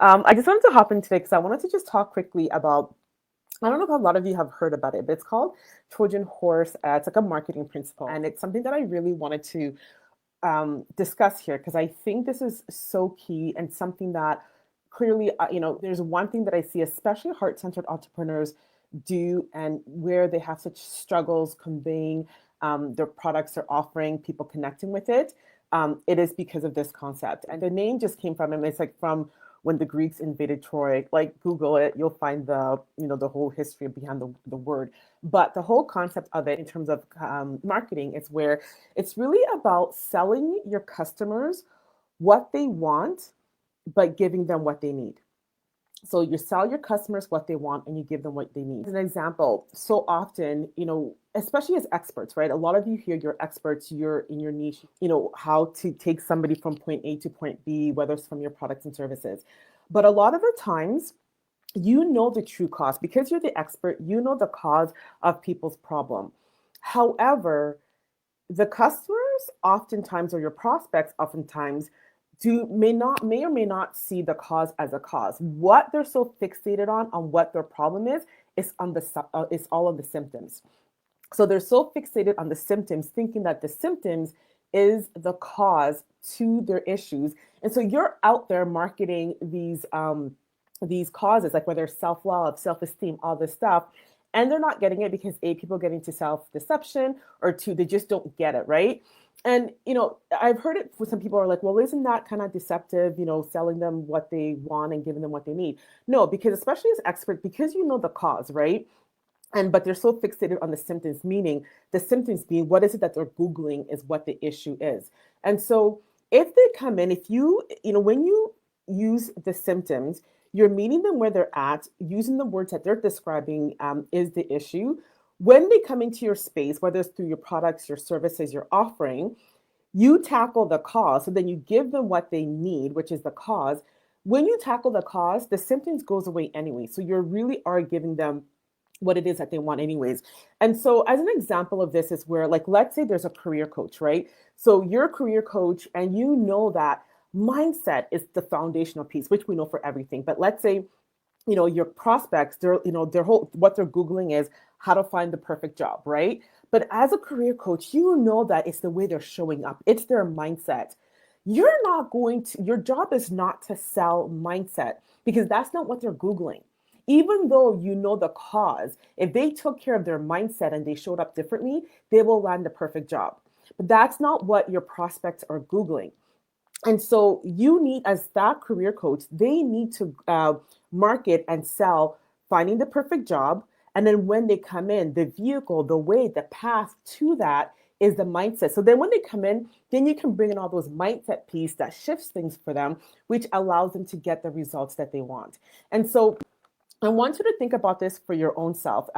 I just wanted to hop in today because I wanted to just talk quickly about. I don't know if a lot of you have heard about it, but it's called Trojan Horse. It's like a marketing principle, and it's something that I really wanted to discuss here because I think this is so key and something that clearly, there's one thing that I see, especially heart-centered entrepreneurs do, and where they have such struggles conveying their products they're offering, people connecting with it. It is because of this concept, and the name just came from, and it's like from when the Greeks invaded Troy. Like Google it, you'll find the whole history behind the word. But the whole concept of it in terms of marketing is where it's really about selling your customers what they want, but giving them what they need. So you sell your customers what they want and you give them what they need. As an example, so often, especially as experts, right? A lot of you here, you're experts, you're in your niche, how to take somebody from point A to point B, whether it's from your products and services. But a lot of the times, you know the true cause because you're the expert, you know the cause of people's problem. However, the customers oftentimes, or your prospects oftentimes, may or may not see the cause as a cause. What they're so fixated on what their problem is all of the symptoms. So they're so fixated on the symptoms, thinking that the symptoms is the cause to their issues. And so you're out there marketing these causes, like whether it's self-love, self-esteem, all this stuff, and they're not getting it because A, people get into self-deception, or two, they just don't get it, right? And I've heard it for some people are like, well, isn't that kind of deceptive, selling them what they want and giving them what they need? No, because especially as expert, because you know the cause, right? But they're so fixated on the symptoms, meaning the symptoms being what is it that they're Googling is what the issue is. And so if they come in, if when you use the symptoms, you're meeting them where they're at, using the words that they're describing is the issue. When they come into your space, whether it's through your products, your services you're offering, you tackle the cause. So then you give them what they need, which is the cause. When you tackle the cause, the symptoms goes away anyway. So you really are giving them what it is that they want anyways. And so as an example of this is where, like, let's say there's a career coach, right? So you're a career coach and you know that mindset is the foundational piece, which we know for everything. But let's say, your prospects, their whole, what they're Googling is how to find the perfect job, right? But as a career coach, you know that it's the way they're showing up. It's their mindset. Your job is not to sell mindset because that's not what they're Googling. Even though you know the cause, if they took care of their mindset and they showed up differently, they will land the perfect job. But that's not what your prospects are Googling. And so you need, as that career coach, they need to market and sell finding the perfect job. And then when they come in, the vehicle, the way, the path to that is the mindset. So then when they come in, then you can bring in all those mindset piece that shifts things for them, which allows them to get the results that they want. And so I want you to think about this for your own self.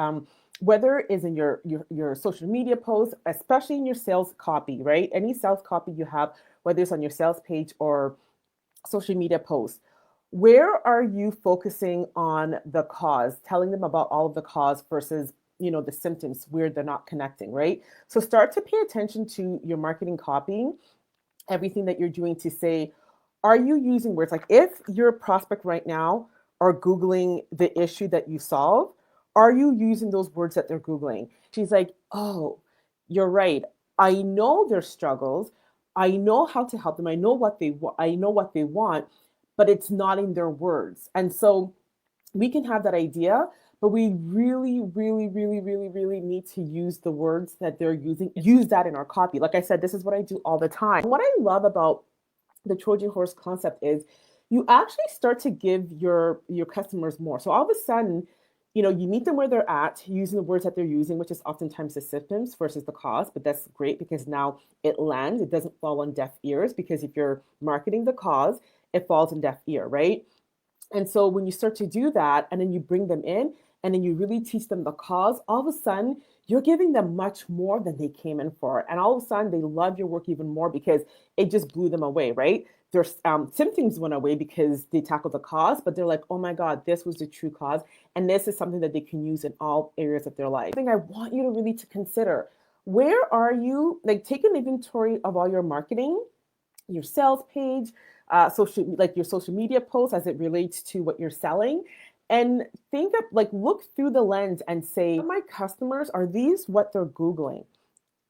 Whether it is in your social media posts, especially in your sales copy, right? Any sales copy you have, whether it's on your sales page or social media posts, where are you focusing on the cause, telling them about all of the cause versus the symptoms where they're not connecting, right? So start to pay attention to your marketing copying, everything that you're doing to say, are you using words like if you're a prospect right now are Googling the issue that you solve, are you using those words that they're Googling? She's like, oh, you're right. I know their struggles. I know how to help them. I know what they want, but it's not in their words. And so we can have that idea, but we really, really, really, really, really need to use the words that they're using, use that in our copy. Like I said, this is what I do all the time. What I love about the Trojan horse concept is you actually start to give your customers more. So all of a sudden, you meet them where they're at using the words that they're using, which is oftentimes the symptoms versus the cause. But that's great because now it lands. It doesn't fall on deaf ears because if you're marketing the cause, it falls on deaf ear, right? And so when you start to do that and then you bring them in and then you really teach them the cause, all of a sudden you're giving them much more than they came in for. And all of a sudden they love your work even more because it just blew them away, right? Their symptoms went away because they tackled the cause, but they're like, oh my God, this was the true cause. And this is something that they can use in all areas of their life. I think I want you to really to consider, where are you, like take an inventory of all your marketing your sales page, like your social media posts as it relates to what you're selling. And think of like look through the lens and say, my customers, are these what they're Googling?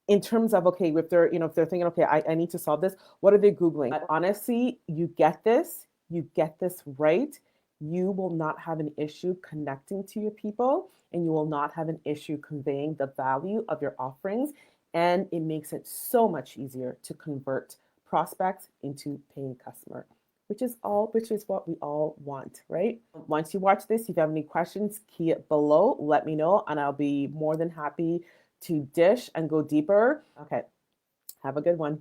In terms of, okay, if they're, if they're thinking, okay, I need to solve this, what are they Googling? But honestly, you get this right, you will not have an issue connecting to your people, and you will not have an issue conveying the value of your offerings. And it makes it so much easier to convert prospects into paying customer, which is what we all want, right? Once you watch this, if you have any questions, key it below, let me know, and I'll be more than happy to dish and go deeper. Okay, have a good one.